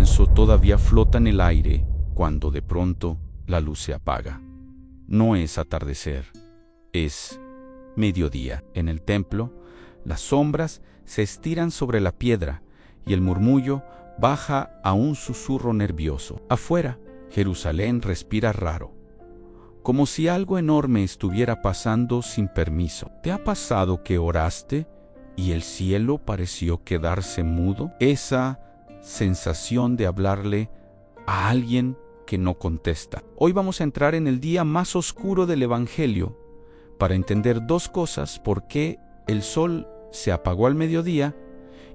lienzo todavía flota en el aire cuando de pronto la luz se apaga. No es atardecer, es mediodía. En el templo, las sombras se estiran sobre la piedra y el murmullo baja a un susurro nervioso. Afuera, Jerusalén respira raro, como si algo enorme estuviera pasando sin permiso. ¿Te ha pasado que oraste y el cielo pareció quedarse mudo? Esa sensación de hablarle a alguien que no contesta. Hoy vamos a entrar en el día más oscuro del Evangelio para entender dos cosas: por qué el sol se apagó al mediodía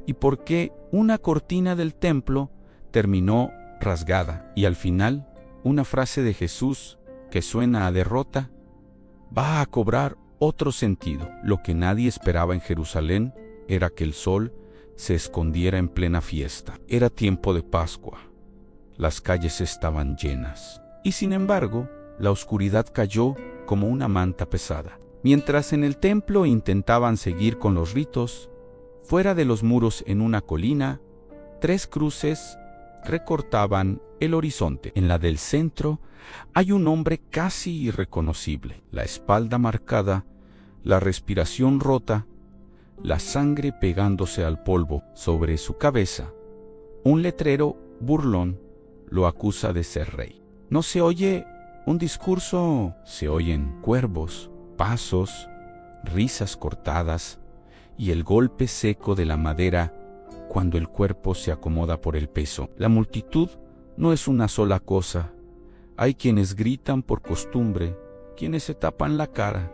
y por qué una cortina del templo terminó rasgada. Y al final, una frase de Jesús que suena a derrota va a cobrar otro sentido. Lo que nadie esperaba en Jerusalén era que el sol se escondiera en plena fiesta. Era tiempo de Pascua. Las calles estaban llenas. Y sin embargo, la oscuridad cayó como una manta pesada. Mientras en el templo intentaban seguir con los ritos, fuera de los muros en una colina, 3 cruces recortaban el horizonte. En la del centro hay un hombre casi irreconocible, la espalda marcada, la respiración rota, la sangre pegándose al polvo. Sobre su cabeza, un letrero burlón lo acusa de ser rey. No se oye un discurso, se oyen cuervos, pasos, risas cortadas y el golpe seco de la madera cuando el cuerpo se acomoda por el peso. La multitud no es una sola cosa. Hay quienes gritan por costumbre, quienes se tapan la cara,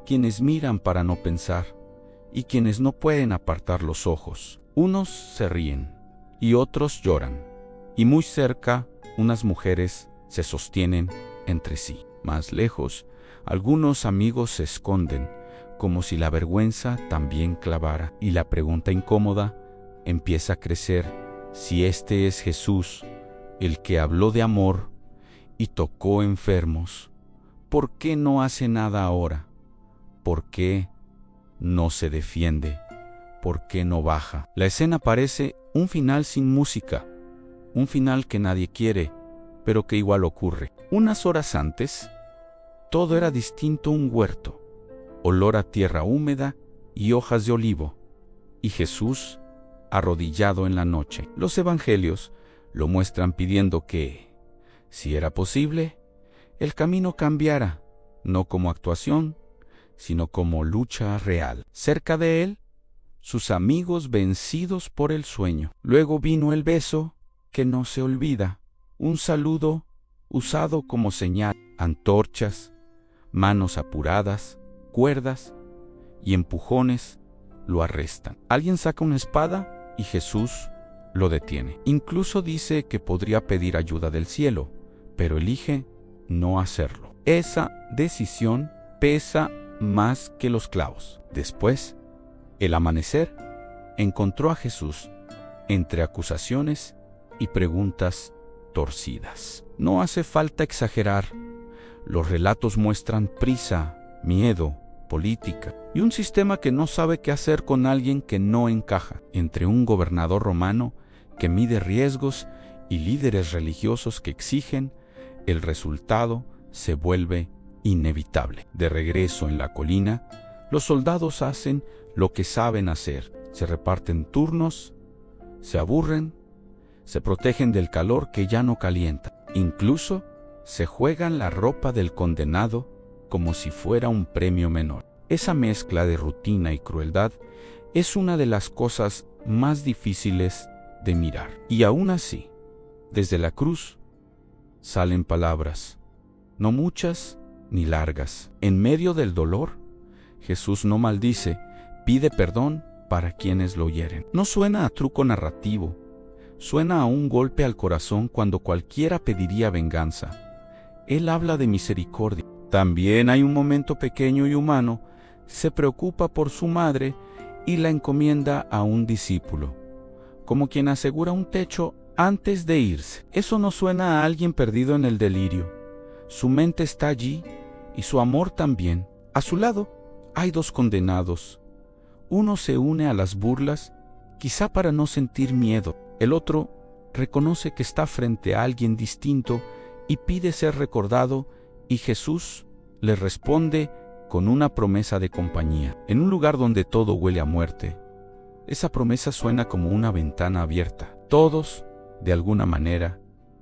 quienes miran para no pensar y quienes no pueden apartar los ojos. Unos se ríen y otros lloran, y muy cerca unas mujeres se sostienen entre sí. Más lejos, algunos amigos se esconden, como si la vergüenza también clavara, y la pregunta incómoda empieza a crecer: si este es Jesús, el que habló de amor y tocó enfermos, ¿por qué no hace nada ahora? ¿Por qué no se defiende? ¿Por qué no baja? La escena parece un final sin música, un final que nadie quiere, pero que igual ocurre. Unas horas antes, todo era distinto: un huerto, olor a tierra húmeda y hojas de olivo, y Jesús arrodillado en la noche. Los evangelios lo muestran pidiendo que, si era posible, el camino cambiara, no como actuación, sino como lucha real. Cerca de él, sus amigos vencidos por el sueño. Luego vino el beso que no se olvida, un saludo usado como señal. Antorchas, manos apuradas, cuerdas y empujones lo arrestan. Alguien saca una espada y Jesús lo detiene. Incluso dice que podría pedir ayuda del cielo, pero elige no hacerlo. Esa decisión pesa más que los clavos. Después, el amanecer encontró a Jesús entre acusaciones y preguntas torcidas. No hace falta exagerar. Los relatos muestran prisa, miedo, política y un sistema que no sabe qué hacer con alguien que no encaja. Entre un gobernador romano que mide riesgos y líderes religiosos que exigen, el resultado se vuelve inevitable. De regreso en la colina, los soldados hacen lo que saben hacer. Se reparten turnos, se aburren, se protegen del calor que ya no calienta. Incluso se juegan la ropa del condenado como si fuera un premio menor. Esa mezcla de rutina y crueldad es una de las cosas más difíciles de mirar. Y aún así, desde la cruz salen palabras, no muchas ni largas. En medio del dolor, Jesús no maldice, pide perdón para quienes lo hieren. No suena a truco narrativo, suena a un golpe al corazón cuando cualquiera pediría venganza. Él habla de misericordia. También hay un momento pequeño y humano. Se preocupa por su madre y la encomienda a un discípulo, como quien asegura un techo antes de irse. Eso no suena a alguien perdido en el delirio. Su mente está allí y su amor también. A su lado hay 2 condenados. Uno se une a las burlas, quizá para no sentir miedo. El otro reconoce que está frente a alguien distinto y pide ser recordado, y Jesús le responde con una promesa de compañía. En un lugar donde todo huele a muerte, esa promesa suena como una ventana abierta. Todos, de alguna manera,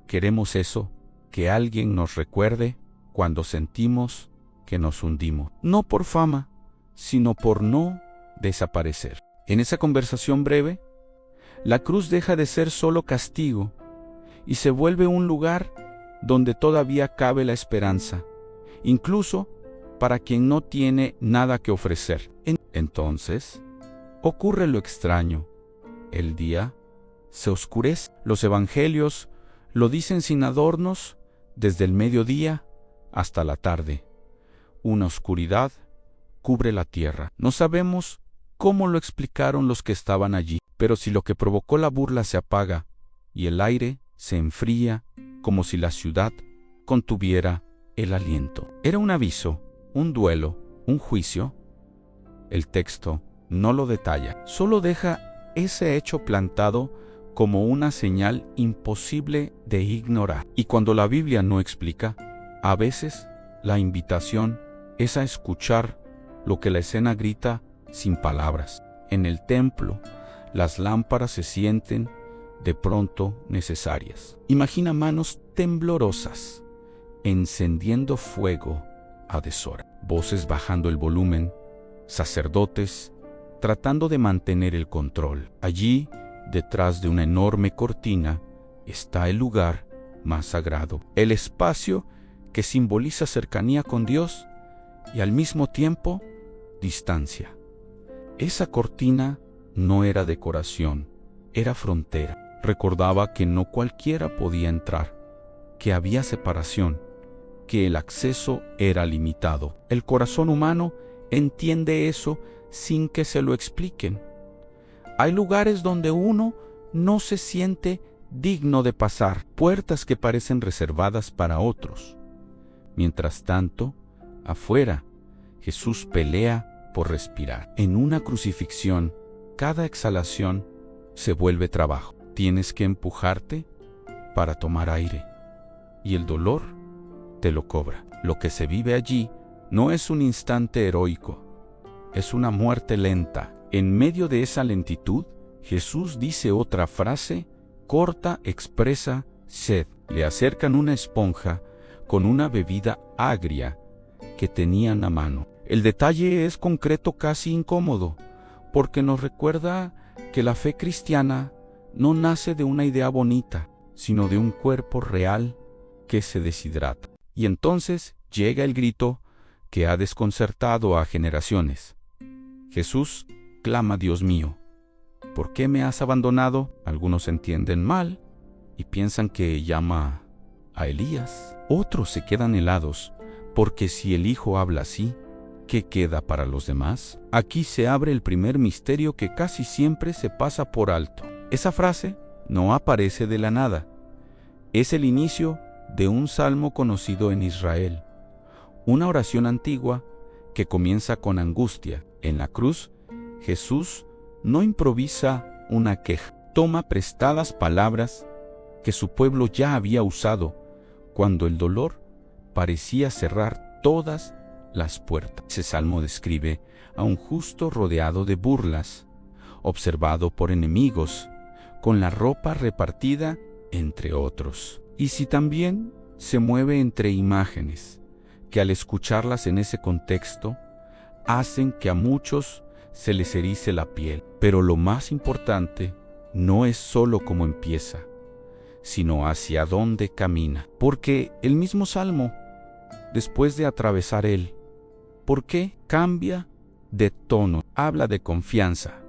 queremos eso, que alguien nos recuerde cuando sentimos que nos hundimos. No por fama, sino por no desaparecer. En esa conversación breve, la cruz deja de ser solo castigo y se vuelve un lugar donde todavía cabe la esperanza, incluso para quien no tiene nada que ofrecer. Entonces, ocurre lo extraño. El día se oscurece. Los evangelios lo dicen sin adornos, desde el mediodía hasta la tarde. Una oscuridad cubre la tierra. No sabemos cómo lo explicaron los que estaban allí, pero si lo que provocó la burla se apaga y el aire se enfría, como si la ciudad contuviera el aliento. ¿Era un aviso, un duelo, un juicio? El texto no lo detalla, solo deja ese hecho plantado como una señal imposible de ignorar. Y cuando la Biblia no explica, a veces la invitación es a escuchar lo que la escena grita sin palabras. En el templo, las lámparas se sienten de pronto necesarias. Imagina manos temblorosas encendiendo fuego a deshora, voces bajando el volumen, sacerdotes tratando de mantener el control. Allí, detrás de una enorme cortina, está el lugar más sagrado, el espacio que simboliza cercanía con Dios y al mismo tiempo distancia. Esa cortina no era decoración, era frontera. Recordaba que no cualquiera podía entrar, que había separación, que el acceso era limitado. El corazón humano entiende eso sin que se lo expliquen. Hay lugares donde uno no se siente digno de pasar, puertas que parecen reservadas para otros. Mientras tanto, afuera, Jesús pelea por respirar. En una crucifixión, cada exhalación se vuelve trabajo. Tienes que empujarte para tomar aire, y el dolor te lo cobra. Lo que se vive allí no es un instante heroico, es una muerte lenta. En medio de esa lentitud, Jesús dice otra frase corta, expresa sed. Le acercan una esponja con una bebida agria que tenían a mano. El detalle es concreto, casi incómodo, porque nos recuerda que la fe cristiana no nace de una idea bonita, sino de un cuerpo real que se deshidrata. Y entonces llega el grito que ha desconcertado a generaciones. Jesús clama: Dios mío, ¿por qué me has abandonado? Algunos entienden mal y piensan que llama a Elías. Otros se quedan helados, porque si el Hijo habla así, ¿qué queda para los demás? Aquí se abre el primer misterio que casi siempre se pasa por alto. Esa frase no aparece de la nada. Es el inicio de un salmo conocido en Israel, una oración antigua que comienza con angustia. En la cruz, Jesús no improvisa una queja, toma prestadas palabras que su pueblo ya había usado cuando el dolor parecía cerrar todas las puertas. Ese salmo describe a un justo rodeado de burlas, observado por enemigos, con la ropa repartida entre otros. Y si también se mueve entre imágenes que al escucharlas en ese contexto hacen que a muchos se les erice la piel. Pero lo más importante no es solo cómo empieza, sino hacia dónde camina. Porque el mismo salmo, después de atravesar él, ¿por qué cambia de tono? Habla de confianza.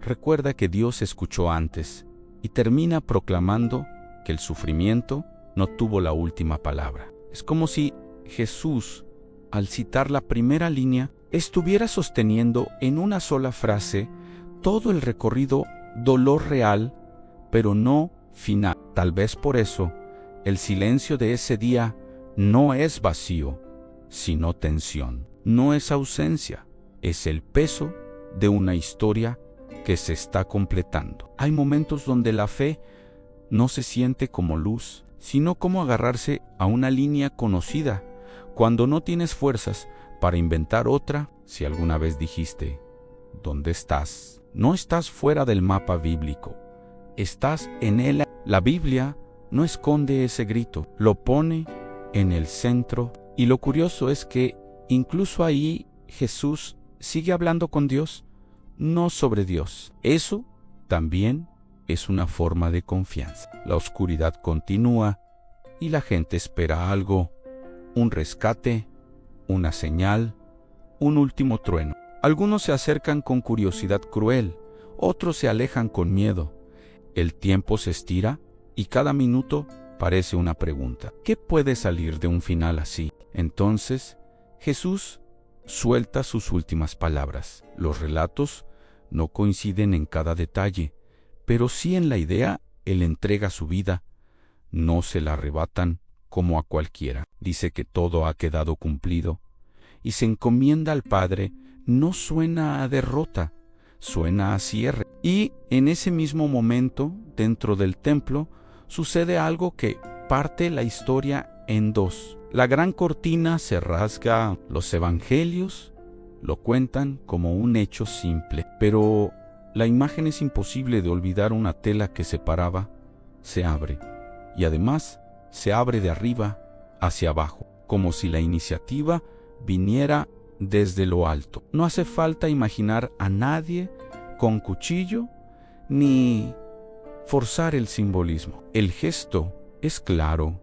Recuerda que Dios escuchó antes y termina proclamando que el sufrimiento no tuvo la última palabra. Es como si Jesús, al citar la primera línea, estuviera sosteniendo en una sola frase todo el recorrido dolor real, pero no final. Tal vez por eso, el silencio de ese día no es vacío, sino tensión. No es ausencia, es el peso de una historia que se está completando. Hay momentos donde la fe no se siente como luz, sino como agarrarse a una línea conocida, cuando no tienes fuerzas para inventar otra. Si alguna vez dijiste, ¿dónde estás? No estás fuera del mapa bíblico, estás en él. La Biblia no esconde ese grito, lo pone en el centro, y lo curioso es que incluso ahí Jesús sigue hablando con Dios, no sobre Dios. Eso también es una forma de confianza. La oscuridad continúa y la gente espera algo, un rescate, una señal, un último trueno. Algunos se acercan con curiosidad cruel, otros se alejan con miedo. El tiempo se estira y cada minuto parece una pregunta. ¿Qué puede salir de un final así? Entonces, Jesús suelta sus últimas palabras. Los relatos no coinciden en cada detalle, pero sí en la idea. Él entrega su vida, no se la arrebatan como a cualquiera. Dice que todo ha quedado cumplido y se encomienda al Padre. No suena a derrota, suena a cierre. Y en ese mismo momento, dentro del templo, sucede algo que parte la historia en dos. La gran cortina se rasga. Los evangelios lo cuentan como un hecho simple, pero la imagen es imposible de olvidar. Una tela que separaba se abre, y además se abre de arriba hacia abajo, como si la iniciativa viniera desde lo alto. No hace falta imaginar a nadie con cuchillo ni forzar el simbolismo. El gesto es claro.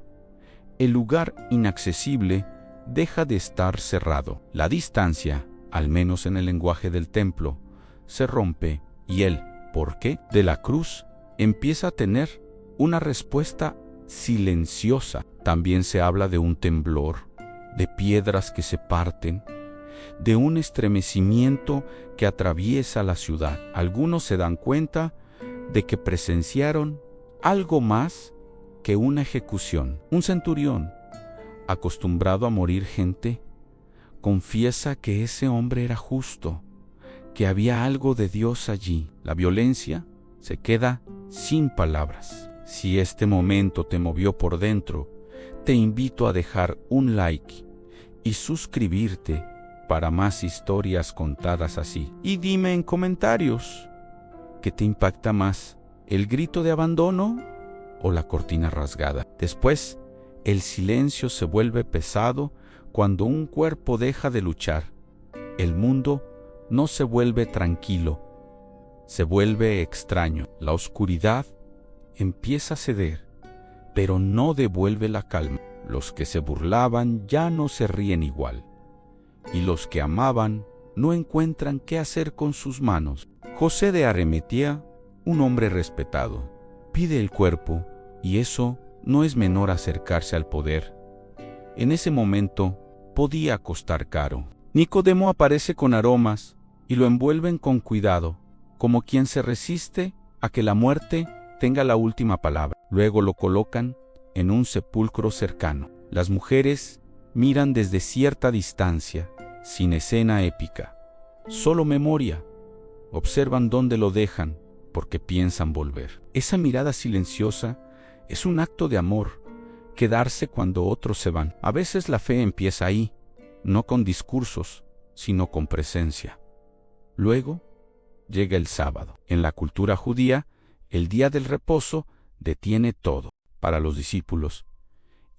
El lugar inaccesible deja de estar cerrado. La distancia, al menos en el lenguaje del templo, se rompe y el porqué de la cruz empieza a tener una respuesta silenciosa. También se habla de un temblor, de piedras que se parten, de un estremecimiento que atraviesa la ciudad. Algunos se dan cuenta de que presenciaron algo más que una ejecución. Un centurión, acostumbrado a morir gente, confiesa que ese hombre era justo, que había algo de Dios allí. La violencia se queda sin palabras. Si este momento te movió por dentro, te invito a dejar un like y suscribirte para más historias contadas así. Y dime en comentarios, ¿qué te impacta más? ¿El grito de abandono o la cortina rasgada? Después, el silencio se vuelve pesado cuando un cuerpo deja de luchar. El mundo no se vuelve tranquilo, se vuelve extraño. La oscuridad empieza a ceder, pero no devuelve la calma. Los que se burlaban ya no se ríen igual, y los que amaban no encuentran qué hacer con sus manos. José de Arimatea, un hombre respetado, pide el cuerpo, y eso no es menor a acercarse al poder. En ese momento podía costar caro. Nicodemo aparece con aromas y lo envuelven con cuidado, como quien se resiste a que la muerte tenga la última palabra. Luego lo colocan en un sepulcro cercano. Las mujeres miran desde cierta distancia, sin escena épica, solo memoria. Observan dónde lo dejan, porque piensan volver. Esa mirada silenciosa es un acto de amor, quedarse cuando otros se van. A veces la fe empieza ahí, no con discursos, sino con presencia. Luego llega el sábado. En la cultura judía, el día del reposo detiene todo. Para los discípulos,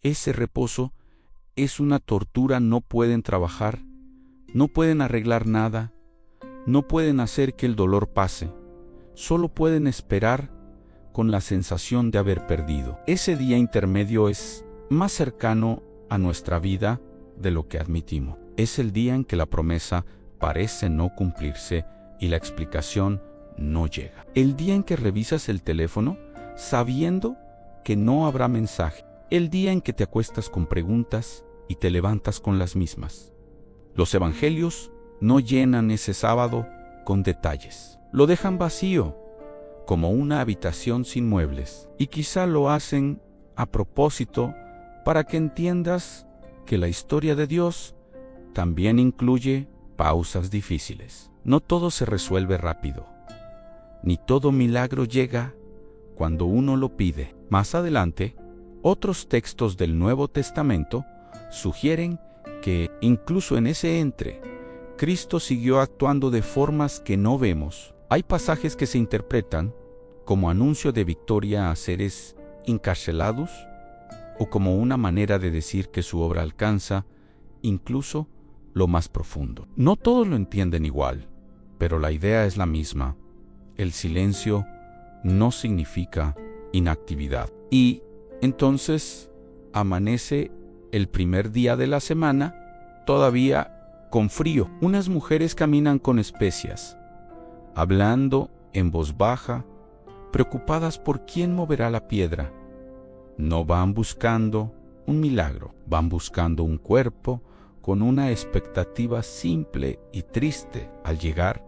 ese reposo es una tortura. No pueden trabajar, no pueden arreglar nada, no pueden hacer que el dolor pase, solo pueden esperar con la sensación de haber perdido. Ese día intermedio es más cercano a nuestra vida de lo que admitimos. Es el día en que la promesa parece no cumplirse y la explicación no llega. El día en que revisas el teléfono sabiendo que no habrá mensaje. El día en que te acuestas con preguntas y te levantas con las mismas. Los evangelios no llenan ese sábado con detalles. Lo dejan vacío, como una habitación sin muebles. Y quizá lo hacen a propósito para que entiendas que la historia de Dios también incluye pausas difíciles. No todo se resuelve rápido, ni todo milagro llega cuando uno lo pide. Más adelante, otros textos del Nuevo Testamento sugieren que, incluso en ese entre, Cristo siguió actuando de formas que no vemos. Hay pasajes que se interpretan como anuncio de victoria a seres encarcelados o como una manera de decir que su obra alcanza incluso lo más profundo. No todos lo entienden igual, pero la idea es la misma. El silencio no significa inactividad. Y entonces amanece el primer día de la semana, todavía con frío. Unas mujeres caminan con especias, hablando en voz baja, preocupadas por quién moverá la piedra. No van buscando un milagro, van buscando un cuerpo con una expectativa simple y triste. Al llegar,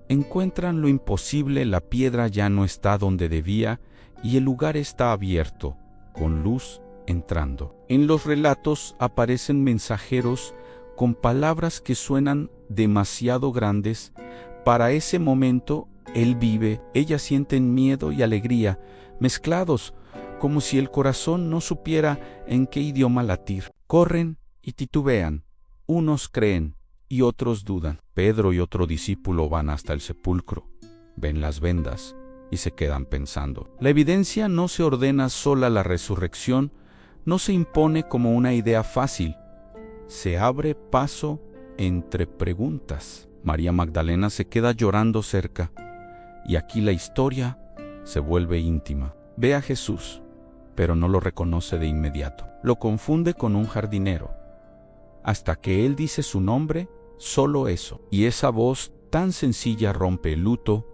encuentran lo imposible, la piedra ya no está donde debía y el lugar está abierto, con luz entrando. En los relatos aparecen mensajeros con palabras que suenan demasiado grandes. Para ese momento, él vive, ellas sienten miedo y alegría, mezclados, como si el corazón no supiera en qué idioma latir. Corren y titubean, unos creen y otros dudan. Pedro y otro discípulo van hasta el sepulcro, ven las vendas y se quedan pensando. La evidencia no se ordena sola, la resurrección no se impone como una idea fácil, se abre paso entre preguntas. María Magdalena se queda llorando cerca, y aquí la historia se vuelve íntima. Ve a Jesús, pero no lo reconoce de inmediato. Lo confunde con un jardinero. Hasta que él dice su nombre, solo eso. Y esa voz tan sencilla rompe el luto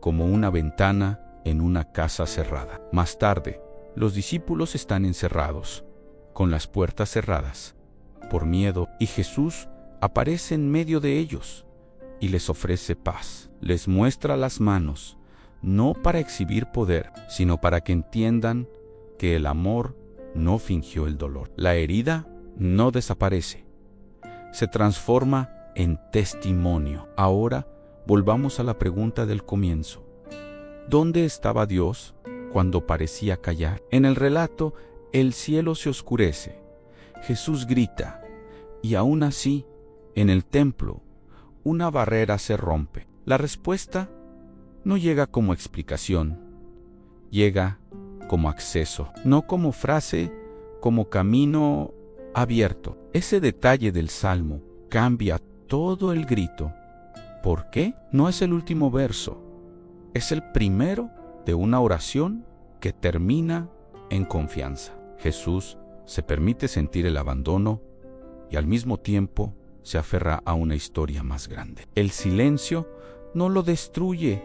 como una ventana en una casa cerrada. Más tarde, los discípulos están encerrados, con las puertas cerradas, por miedo, y Jesús aparece en medio de ellos y les ofrece paz. Les muestra las manos, no para exhibir poder, sino para que entiendan que el amor no fingió el dolor. La herida no desaparece, se transforma en testimonio. Ahora volvamos a la pregunta del comienzo. ¿Dónde estaba Dios cuando parecía callar? En el relato, el cielo se oscurece, Jesús grita, y aún así, en el templo, una barrera se rompe. La respuesta no llega como explicación, llega como acceso, no como frase, como camino abierto. Ese detalle del Salmo cambia todo el grito. ¿Por qué? No es el último verso, es el primero de una oración que termina en confianza. Jesús se permite sentir el abandono y al mismo tiempo se aferra a una historia más grande. El silencio no lo destruye,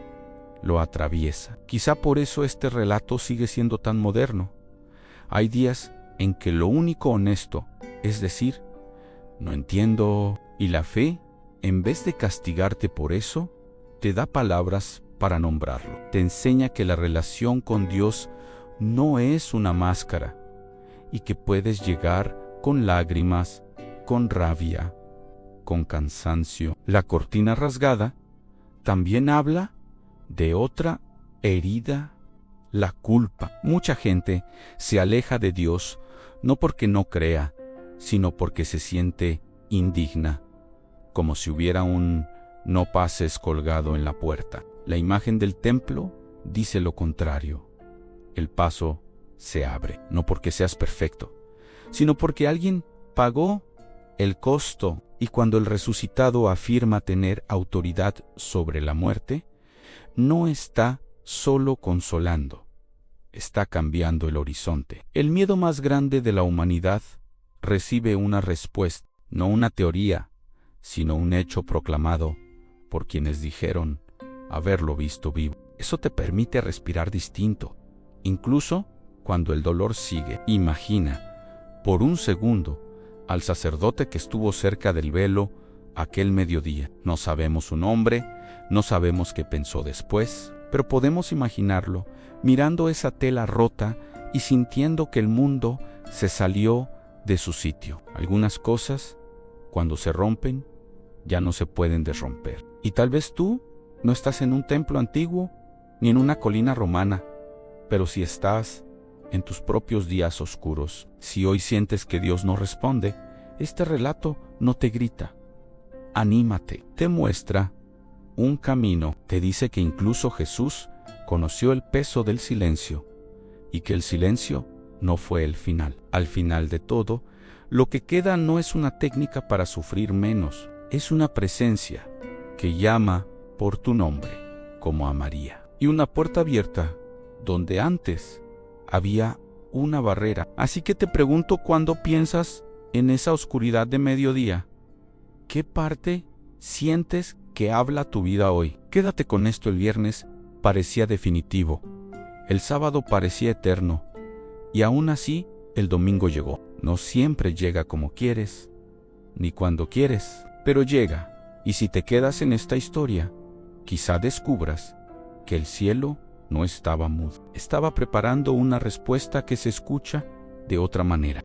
lo atraviesa. Quizá por eso este relato sigue siendo tan moderno. Hay días en que lo único honesto es decir, no entiendo, y la fe, en vez de castigarte por eso, te da palabras para nombrarlo. Te enseña que la relación con Dios no es una máscara y que puedes llegar con lágrimas, con rabia, con cansancio. La cortina rasgada también habla de otra herida, la culpa. Mucha gente se aleja de Dios no porque no crea, sino porque se siente indigna, como si hubiera un no pases colgado en la puerta. La imagen del templo dice lo contrario. El paso se abre, no porque seas perfecto, sino porque alguien pagó el costo. Y cuando el resucitado afirma tener autoridad sobre la muerte, no está solo consolando, está cambiando el horizonte. El miedo más grande de la humanidad recibe una respuesta, no una teoría, sino un hecho proclamado por quienes dijeron haberlo visto vivo. Eso te permite respirar distinto, incluso cuando el dolor sigue. Imagina, por un segundo, al sacerdote que estuvo cerca del velo aquel mediodía. No sabemos su nombre, no sabemos qué pensó después, pero podemos imaginarlo mirando esa tela rota y sintiendo que el mundo se salió de su sitio. Algunas cosas, cuando se rompen, ya no se pueden desromper. Y tal vez tú no estás en un templo antiguo ni en una colina romana, pero sí estás en tus propios días oscuros. Si hoy sientes que Dios no responde, este relato no te grita. Anímate, te muestra un camino, te dice que incluso Jesús conoció el peso del silencio y que el silencio no fue el final. Al final de todo, lo que queda no es una técnica para sufrir menos, es una presencia que llama por tu nombre, como a María, y una puerta abierta donde antes había una barrera. Así que te pregunto, cuando piensas en esa oscuridad de mediodía, ¿qué parte sientes que habla tu vida hoy? Quédate con esto. El viernes parecía definitivo, el sábado parecía eterno, y aún así el domingo llegó. No siempre llega como quieres, ni cuando quieres, pero llega. Y si te quedas en esta historia, quizá descubras que el cielo no estaba mudo, estaba preparando una respuesta que se escucha de otra manera.